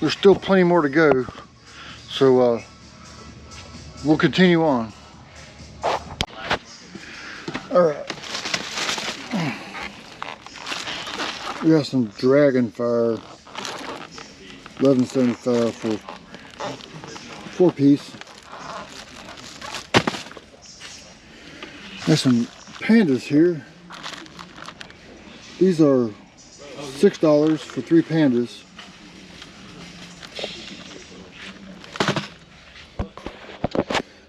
there's still plenty more to go. So we'll continue on. All right. We got some Dragonfire 1175 for 4-piece. There's some pandas here. These are $6 for 3 pandas.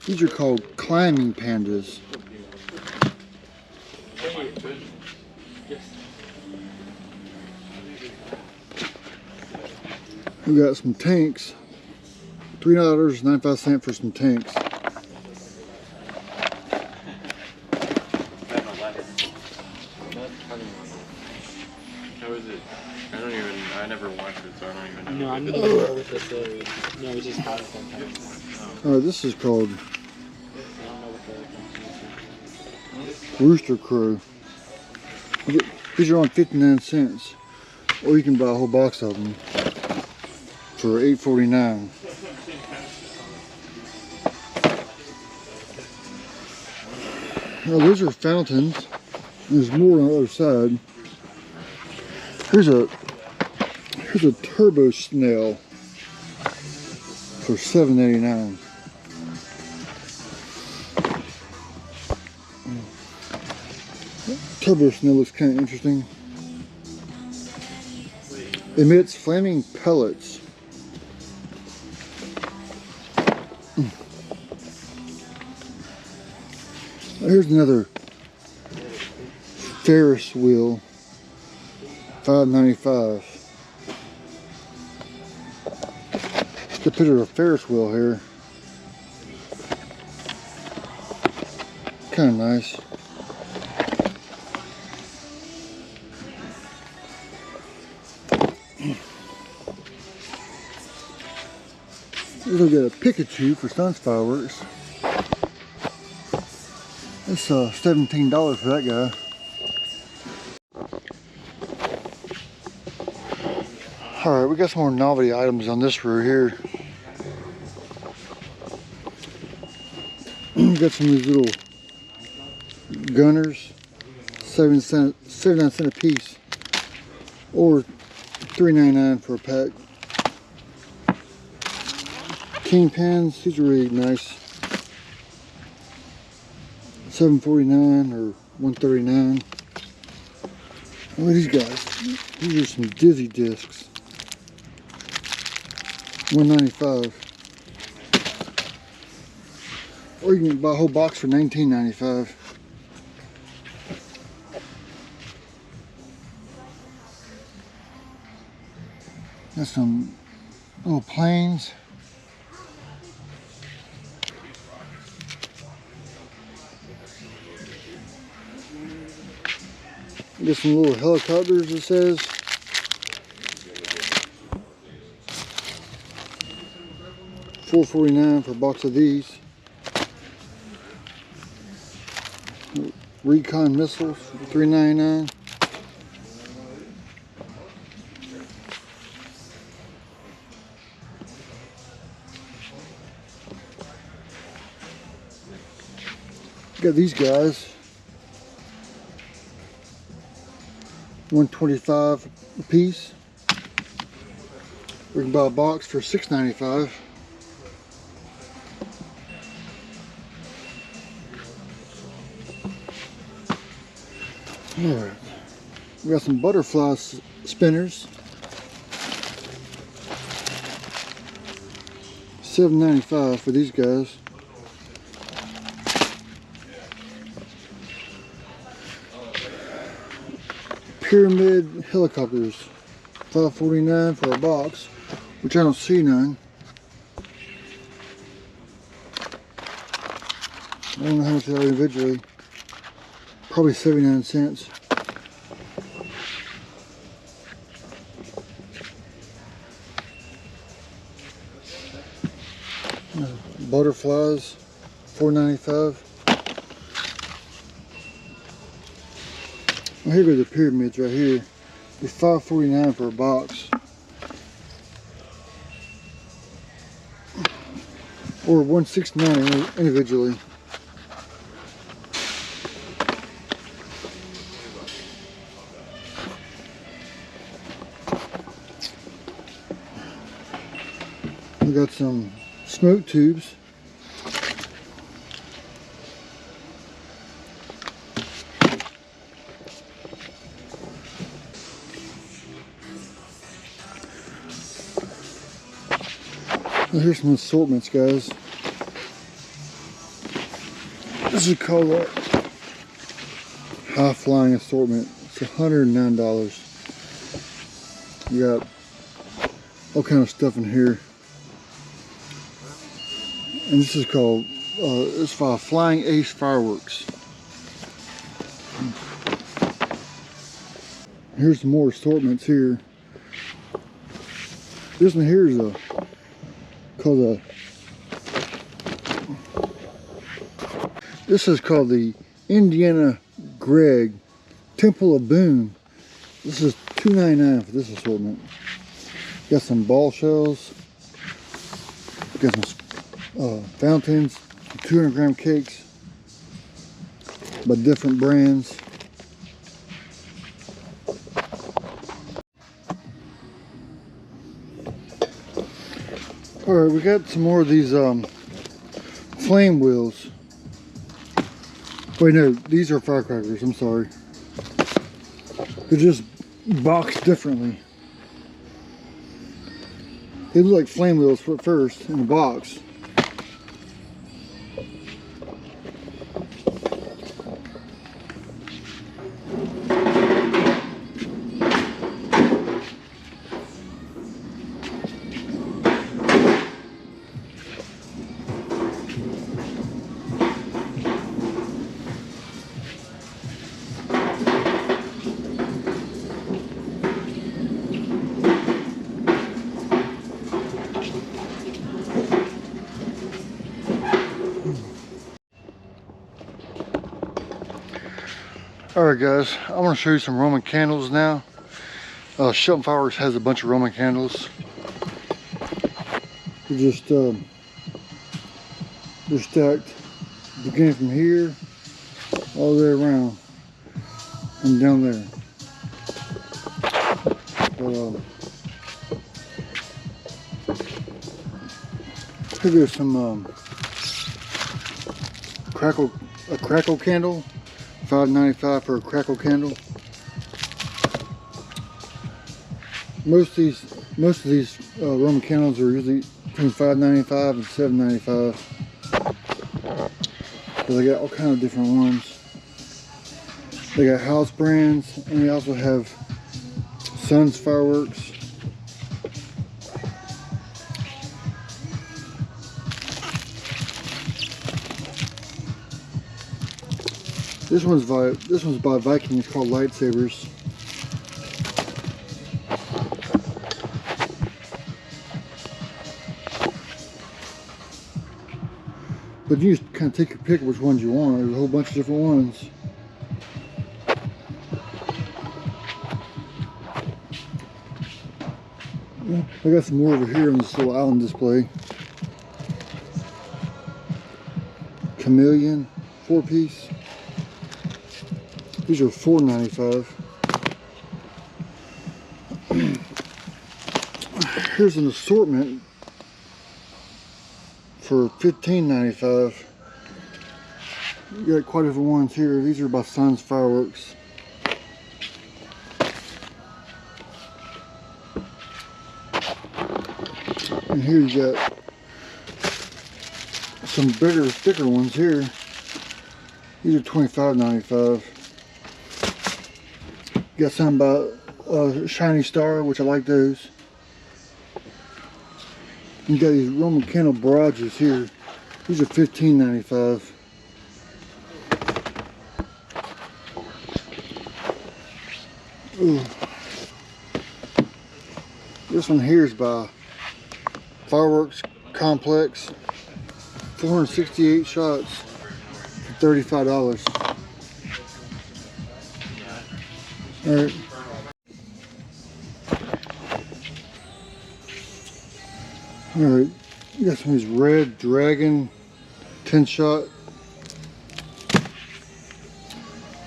These are called climbing pandas. We got some tanks. $3.95 for some tanks. How is it? I never watched it, so I don't even know. No, I'm not sure what this is. No, we just got it sometimes. This is called I don't know what the Rooster Crow. These are on 59 cents. Or you can buy a whole box of them for $8.49. Now those are fountains. There's more on the other side. Here's a turbo snail for $7.89. Turbo snail looks kind of interesting. Emits flaming pellets. Here's another Ferris wheel, $5.95. Just a picture of a Ferris wheel here. Kind of nice. We'll get a Pikachu for Stunts Fireworks. It's $17 for that guy. Alright, we got some more novelty items on this row here. We got some of these little gunners, 79 cents a piece, or $3.99 for a pack. Kingpins, these are really nice. $7.49 or $1.39. Look at these guys. These are some Dizzy discs. $1.95. Or you can buy a whole box for $19.95. Got some little planes. Get some little helicopters, it says. $4.49 for a box of these. Recon missiles, $3.99. Got these guys. $1.25 a piece. We can buy a box for $6.95. Alright, we got some butterfly spinners. $7.95 for these guys. Pyramid helicopters, $5.49 for a box, which I don't see none. I don't know how much they are individually. Probably 79 cents. Butterflies, $4.95. Well, here go the pyramids right here. It's $5.49 for a box. or $169 individually. We got some smoke tubes. Well, here's some assortments, guys. This is called a high flying assortment. It's $109. You got all kind of stuff in here. And this is called, it's for Flying Ace Fireworks. Here's some more assortments here. This one here is this is called the Indiana Greg Temple of Boom. This is $2.99 for this assortment. Got some ball shells. Got some fountains, 200-gram cakes by different brands. Alright, we got some more of these flame wheels. Wait, no, these are firecrackers, I'm sorry. They're just boxed differently. They look like flame wheels at first in the box. Alright guys, I want to show you some Roman candles now. Shelton Fireworks has a bunch of Roman candles. They're just they're stacked beginning from here all the way around and down there. But, here there's some a crackle candle. $5.95 for a crackle candle. Most of these Roman candles are usually between $5.95 and $7.95. So they got all kind of different ones. They got house brands, and they also have Sun's Fireworks. This one's by Viking. It's called Lightsabers. But you just kind of take your pick which ones you want. There's a whole bunch of different ones. Yeah, I got some more over here on this little island display. Chameleon, 4-piece. These are $4.95. Here's an assortment for $15.95. You got quite a different ones here. These are by Sun's Fireworks. And here you got some bigger, thicker ones here. These are $25.95. Got some by Shiny Star, which I like those. You got these Roman candle barrages here. These are $15.95. Ooh. This one here is by Fireworks Complex. 468 shots for $35. Alright. Alright. You got some of these Red Dragon 10 shot.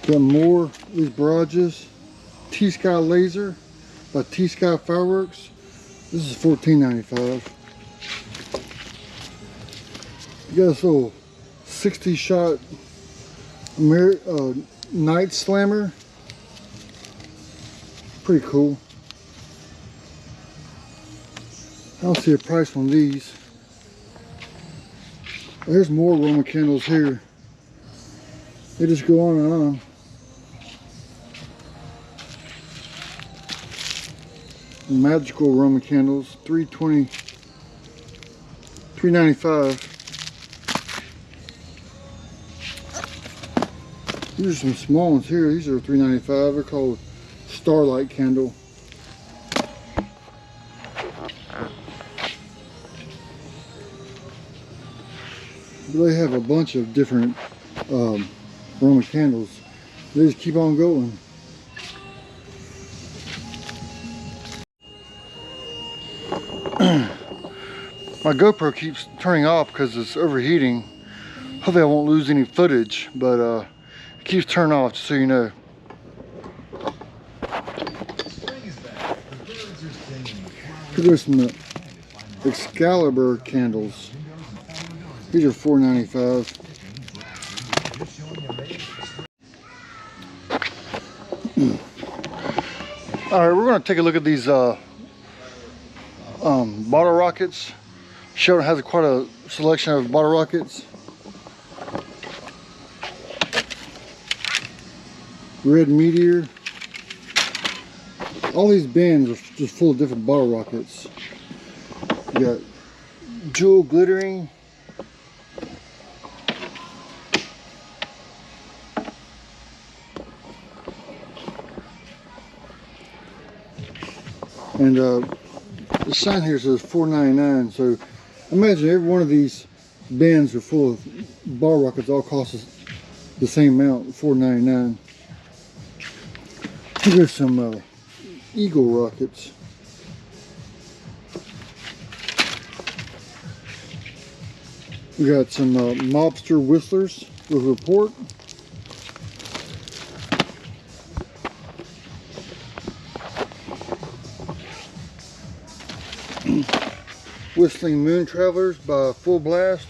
Got more of these barrages. T-Sky Laser by T-Sky Fireworks. This is $14.95. You got this little 60 shot Night Slammer. Pretty cool. I don't see a price on these. There's more Roman candles here. They just go on and on. Magical Roman candles, $3.95. These are some small ones here. These are $3.95. They're called Starlight Candle. They have a bunch of different Roman candles. They just keep on going. My GoPro keeps turning off because it's overheating. Hopefully I won't lose any footage, but it keeps turning off, just so you know. Here goes some Excalibur candles. These are $4.95. All right, we're going to take a look at these bottle rockets. Sheldon has quite a selection of bottle rockets. Red Meteor. All these bins are just full of different bottle rockets. You got Jewel Glittering. And the sign here says $4.99, so imagine every one of these bins are full of bottle rockets, all cost us the same amount, $4.99. Here's some Eagle rockets. We got some Mobster Whistlers with report. Whistling Moon Travelers by Full Blast.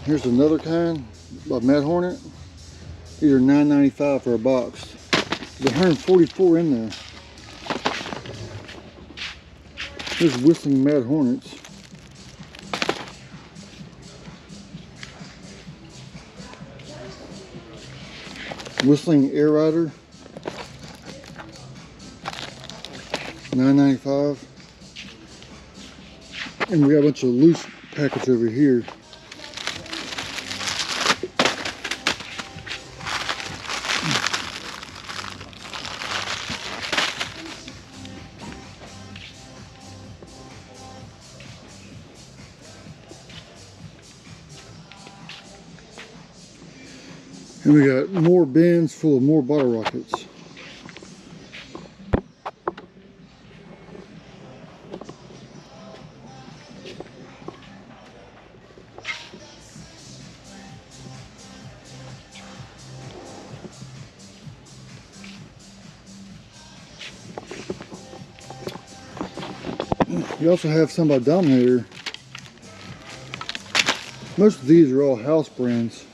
Here's another kind by Mad Hornet. These are $9.95 for a box. There's 144 in there. Here's Whistling Mad Hornets. Whistling Air Rider. $9.95. And we got a bunch of loose packets over here. And we got more bins full of more bottle rockets. You also have some by Dominator. Most of these are all house brands.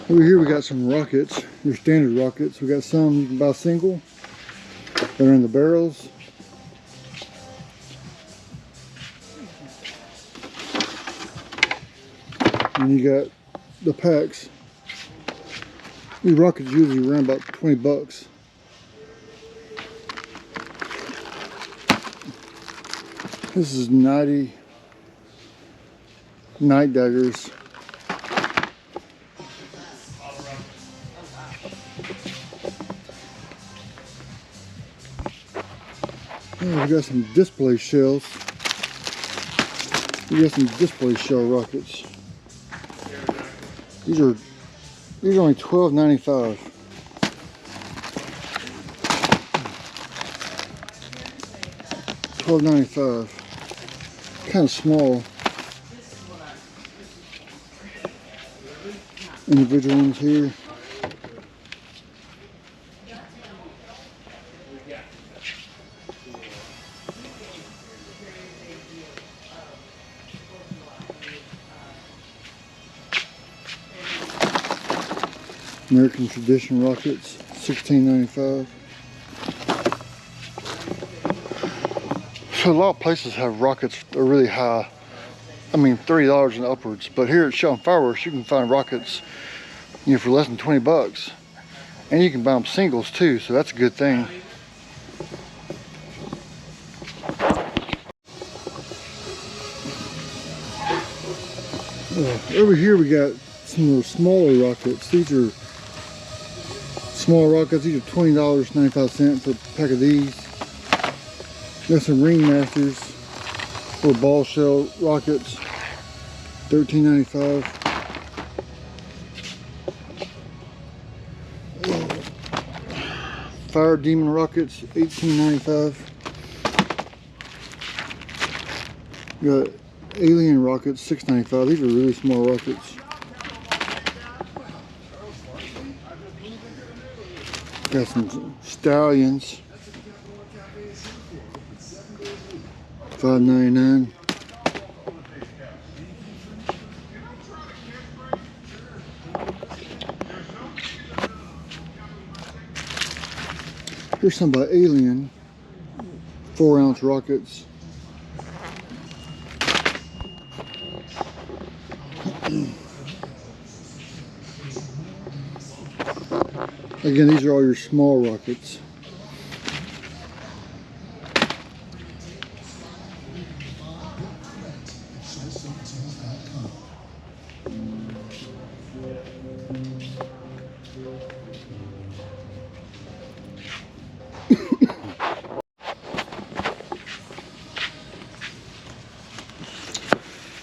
Over here we got some rockets, your standard rockets. We got some you can buy single that are in the barrels. And you got the packs. These rockets usually around about 20 bucks. This is 90 Night Daggers. Oh, we got some display shells. We got some display shell rockets. These are only $12.95. $12.95. kind of small. Individual ones here. American Tradition rockets, $16.95. So a lot of places have rockets that are really high. I mean, $30 and upwards. But here at Shelton Fireworks, you can find rockets, you know, for less than 20 bucks. And you can buy them singles too, so that's a good thing. Over here we got some of those smaller rockets. These are small rockets. These are $20.95 for a pack of these. Got some Ringmasters or ball shell rockets, $13.95. Fire Demon rockets, $18.95. Got Alien rockets, $6.95. These are really small rockets. Got some Stallions, $5.99. Here's some by Alien, 4-ounce rockets. Again, these are all your small rockets.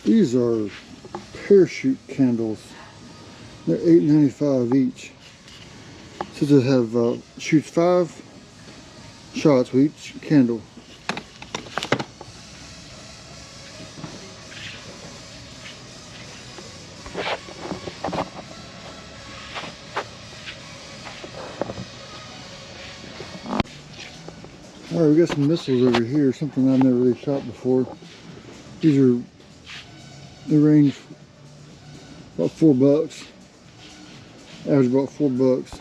These are parachute candles. They're $8.95 each. So they have shoots 5 shots with each candle. Alright, we got some missiles over here, something I've never really shot before. These are, they range about $4. Average about $4.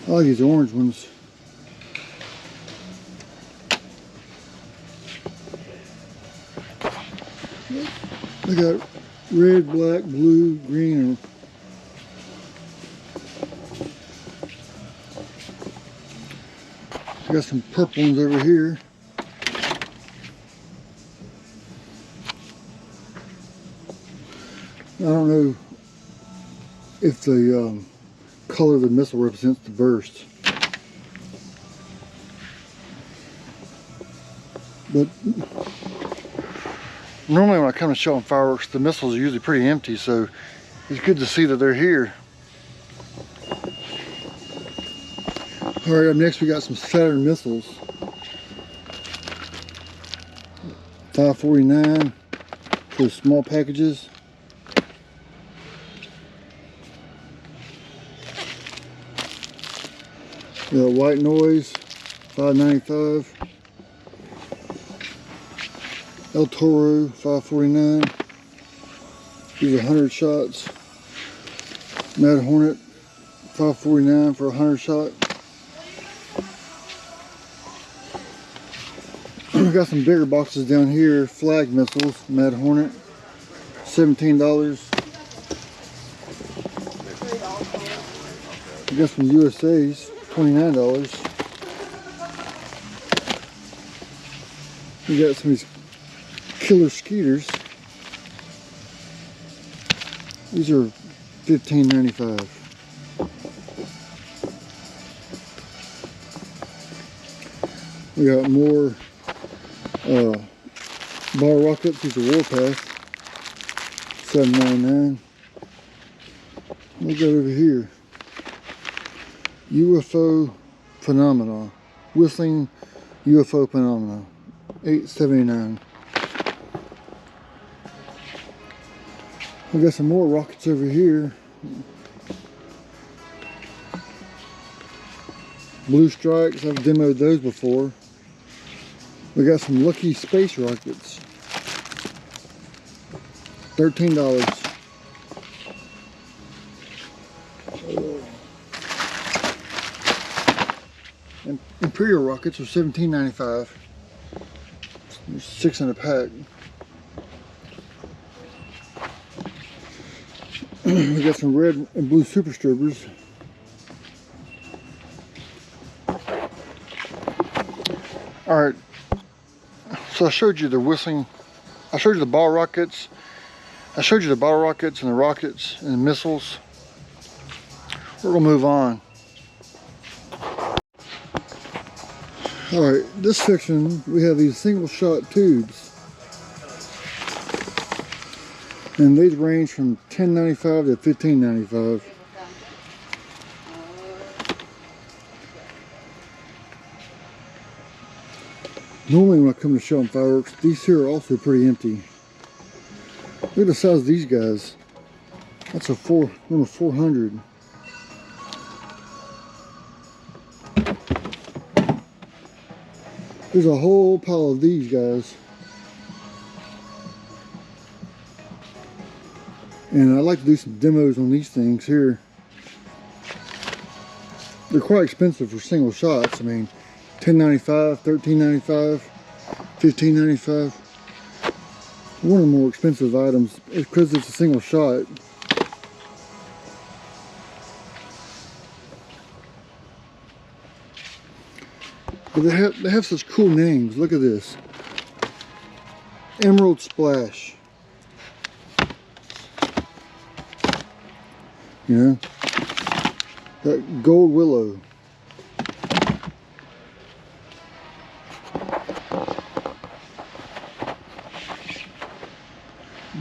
I like these orange ones. They got red, black, blue, green, and I got some purple ones over here. I don't know if the color of the missile represents the burst, but normally when I come to Shelton Fireworks, the missiles are usually pretty empty, so it's good to see that they're here. Alright, up next we got some Saturn missiles. $5.49 for the small packages. We got White Noise, $5.95. El Toro, $5.49. These are 100 shots. Mad Hornet, $5.49 for a 100 shot. We got some bigger boxes down here. Flag missiles, Mad Hornet, $17. We got some USA's, $29. We got some of these Killer Skeeters. These are $15.95. We got more ball rockets. These are Warpath, $7.99. We got over here UFO Phenomena, Whistling UFO Phenomena, $8.79. We got some more rockets over here. Blue Strikes, I've demoed those before. We got some Lucky Space Rockets. $13. And Imperial Rockets are $17.95. There's 6 in a pack. We got some red and blue Super Strippers. Alright, so I showed you the whistling, I showed you the ball rockets, I showed you the bottle rockets and the rockets and the missiles. We're gonna move on. Alright, this section we have these single shot tubes. And these range from $10.95 to $15.95. Normally when I come to show them fireworks, these here are also pretty empty. Look at the size of these guys. That's a one of 400. There's a whole pile of these guys. And I'd like to do some demos on these things here. They're quite expensive for single shots. I mean, $10.95, $13.95, $15.95. One of the more expensive items is because it's a single shot. But they have such cool names. Look at this. Emerald Splash. You know, that Gold Willow.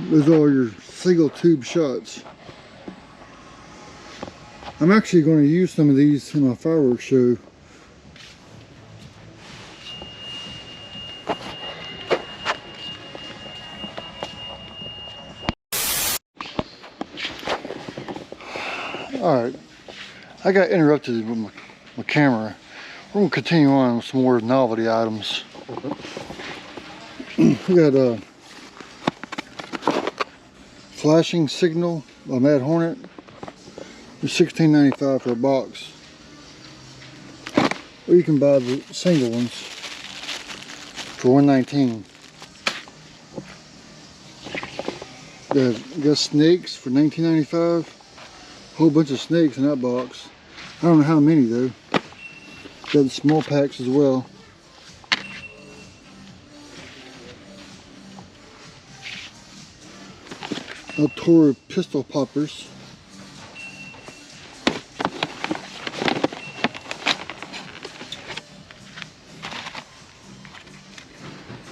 Those are your single tube shots. I'm actually going to use some of these in my fireworks show. Alright, I got interrupted with my camera. We're going to continue on with some more novelty items. We got flashing signal by Mad Hornet. It's $16.95 for a box. Or you can buy the single ones for $1.19. Got snakes for $19.95. Whole bunch of snakes in that box. I don't know how many though. Got the small packs as well. El Toro pistol poppers.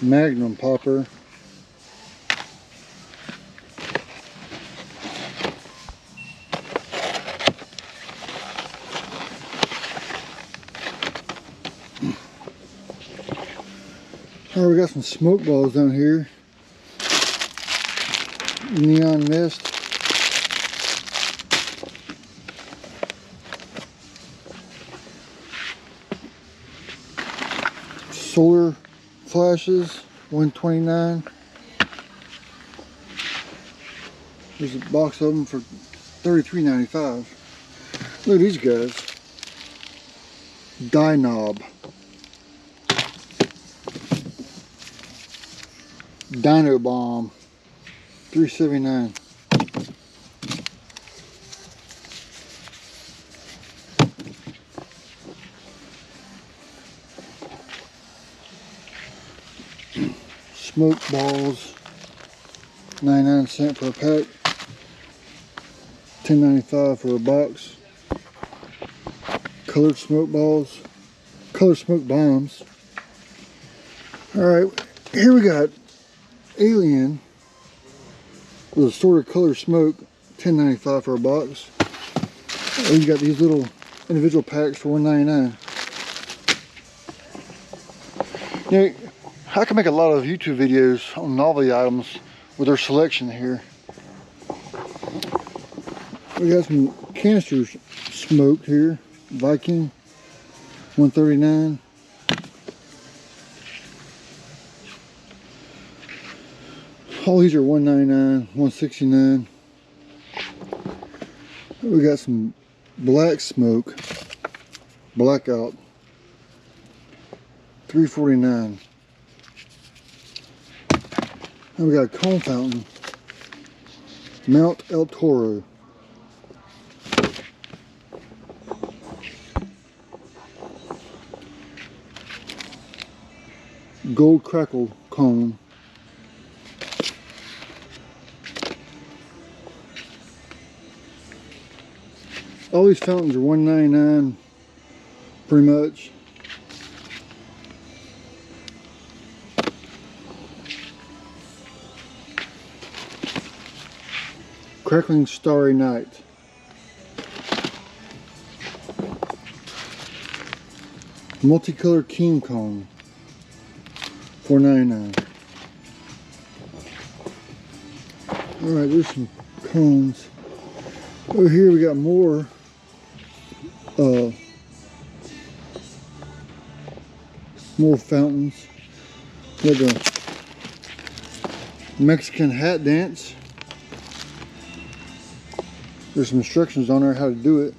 Magnum popper. Oh, we got some smoke balls down here. Neon mist. Solar flashes, $129. There's a box of them for $33.95. Look at these guys. Die Knob. Dino Bomb, $3.79. Smoke balls, 99 cents per pack, $10.95 for a box. Colored smoke balls, colored smoke bombs. All right, here we got Alien with a sort of color smoke, $10.95 for a box. And you got these little individual packs for $1.99. You know, I can make a lot of YouTube videos on novelty items with their selection here. We got some canisters smoked here. Viking 139. All these are 199, 169. We got some black smoke, blackout, 349. And we got a cone fountain, Mount El Toro. Gold crackle cone. All these fountains are $1.99 pretty much. Crackling Starry Night. Multicolor King Cone, $4.99. Alright, there's some cones. Over here we got more fountains. We got the Mexican hat dance. There's some instructions on there how to do it.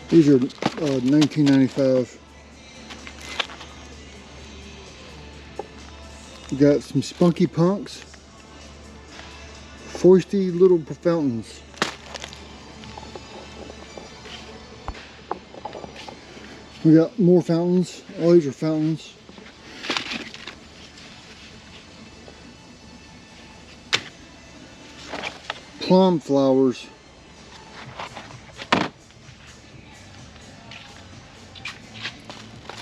These are $19.95. We got some Spunky Punks. Foisty little fountains. We got more fountains. All these are fountains. Plum flowers.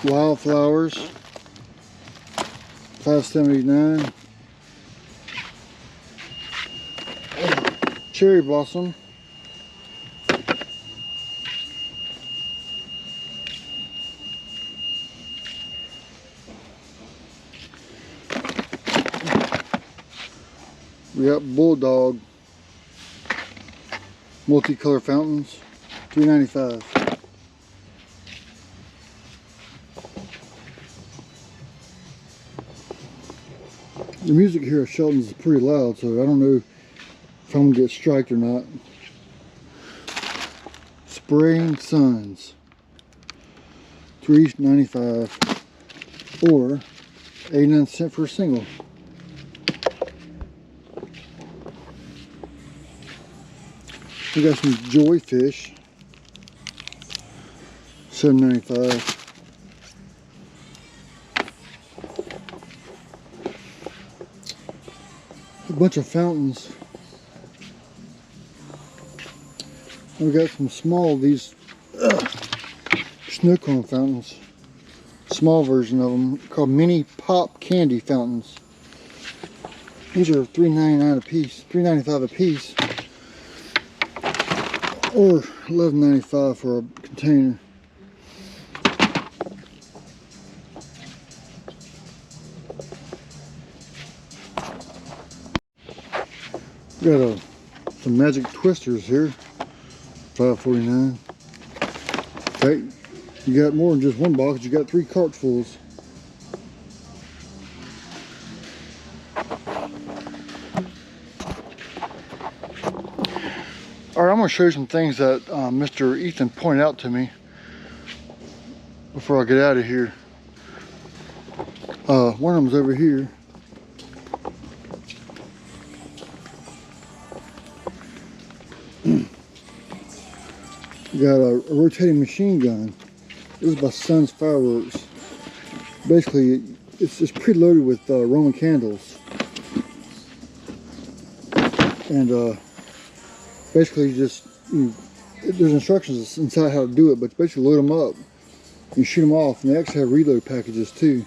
Wildflowers. $5.79. Cherry blossom. We got bulldog multicolor fountains, $3.95. The music here at Shelton's is pretty loud, so I don't know if I'm gonna get striked or not. Spraying Suns, $3.95 or 89 cents for a single. We got some Joy Fish, $7.95. A bunch of fountains. We got some small of these snow cone fountains. Small version of them called mini pop candy fountains. These are $3.99 a piece, $3.95 a piece, or $11.95 for a container. We got some magic twisters here, $5.49. Okay, you got more than just one box. You got 3 carts fulls. All right, I'm going to show you some things that Mr. Ethan pointed out to me before I get out of here. One of them's over here. You got a rotating machine gun. This is by Sun's Fireworks. Basically, it's just preloaded with Roman candles. And basically there's instructions inside how to do it, but basically load them up and shoot them off. And they actually have reload packages too.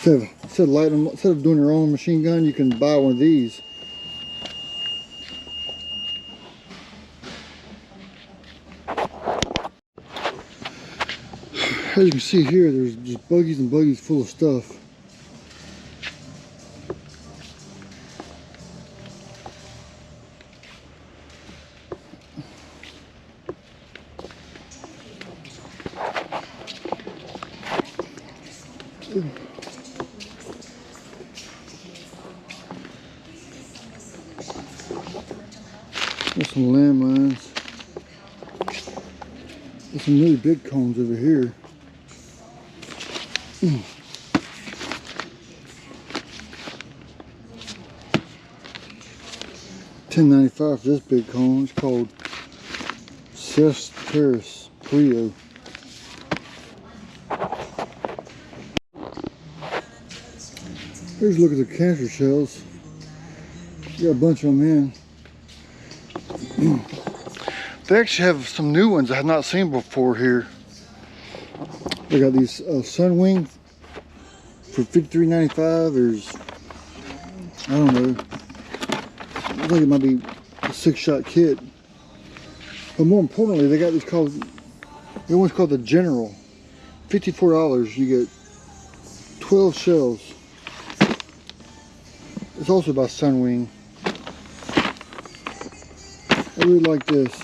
Instead of doing your own machine gun, you can buy one of these. As you can see here, there's just buggies and buggies full of stuff. There's some landmines. There's some really big cones over here. $10.95 for this big cone. It's called Cesteris Prio. Here's a look at the cancer shells. Got a bunch of them in. They actually have some new ones I have not seen before here. They got these Sunwing for $53.95. There's, I don't know, I think it might be a 6-shot kit. But more importantly, they got these called, the one's called the General. $54, you get 12 shells. It's also by Sunwing. I really like this.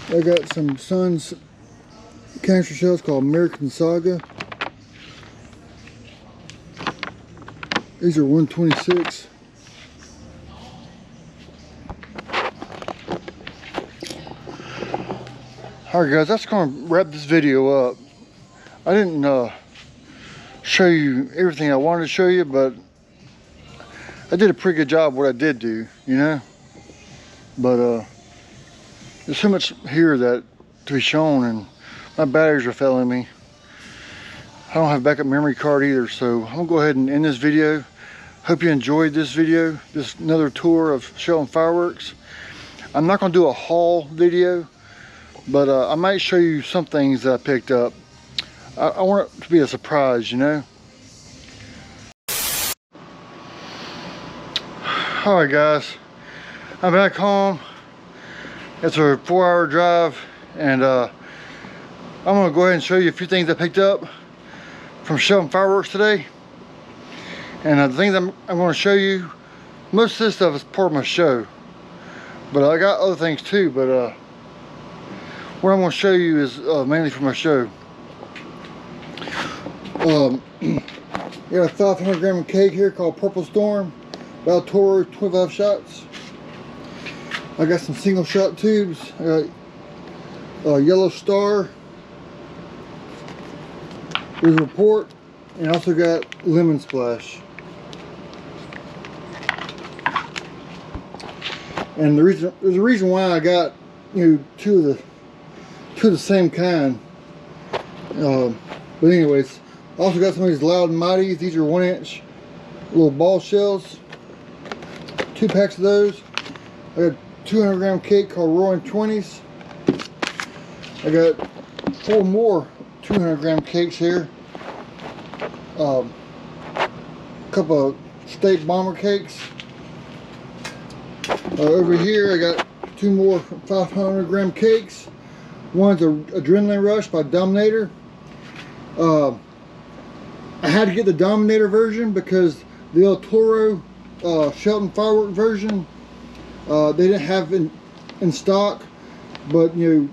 I got some Sun's cancer shells called American Saga. These are 126. Alright guys, that's going to wrap this video up. I didn't show you everything I wanted to show you, but I did a pretty good job what I did do, you know. But there's so much here that to be shown, and my batteries are failing me. I don't have a backup memory card either, so I'm gonna go ahead and end this video. Hope you enjoyed this video, this another tour of Shelton Fireworks. I'm not gonna do a haul video, but I might show you some things that I picked up. I want it to be a surprise, you know. Alright guys, I'm back home. It's a 4-hour drive, and I'm gonna go ahead and show you a few things I picked up from Shelton Fireworks today. And the things I'm gonna show you, most of this stuff is part of my show, but I got other things too, but what I'm gonna show you is mainly for my show. Got a 500 gram keg here called Purple Storm, El Toro 25 shots. I got some single shot tubes. I got Yellow Star. There's a Report, and I also got Lemon Splash. And there's a reason why I got, you know, two of the same kind. But anyways, I also got some of these Loud and Mighties. These are 1-inch little ball shells. 2 packs of those. I got 200 gram cake called Roaring 20s. I got 4 more 200 gram cakes here. A couple of State Bomber cakes. Over here I got 2 more 500 gram cakes. One's Adrenaline Rush by Dominator. I had to get the Dominator version because the El Toro Shelton Firework version they didn't have in stock, but you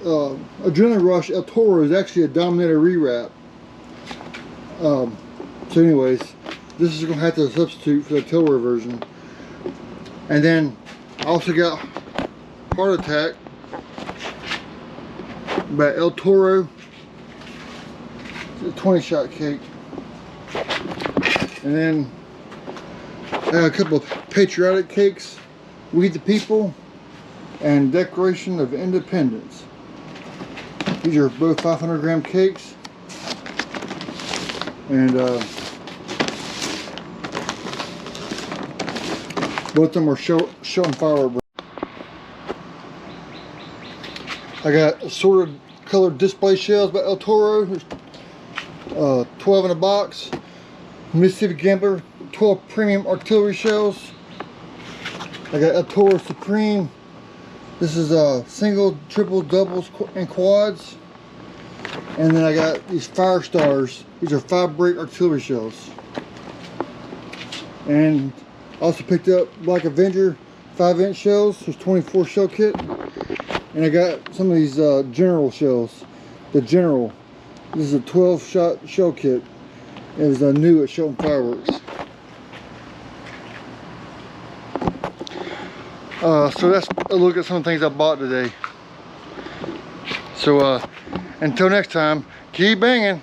know, Adrenaline Rush El Toro is actually a Dominator rewrap. So anyways, this is gonna have to substitute for the El Toro version. And then I also got Heart Attack by El Toro. It's a 20-shot cake. And then I got a couple of patriotic cakes, We the People and Declaration of Independence. These are both 500 gram cakes. And both of them are Shelton Fireworks. I got assorted colored display shells by El Toro. There's 12 in a box. Mississippi Gambler 12 premium artillery shells. I got El Toro Supreme. This is single, triple, doubles, and quads. And then I got these Fire Stars. These are 5-break artillery shells. And also picked up Black Avenger 5-inch shells. There's 24 shell kit. And I got some of these General shells. The General. This is a 12-shot shell kit. It was new at Shelton Fireworks. So that's a look at some of the things I bought today. So until next time, keep banging.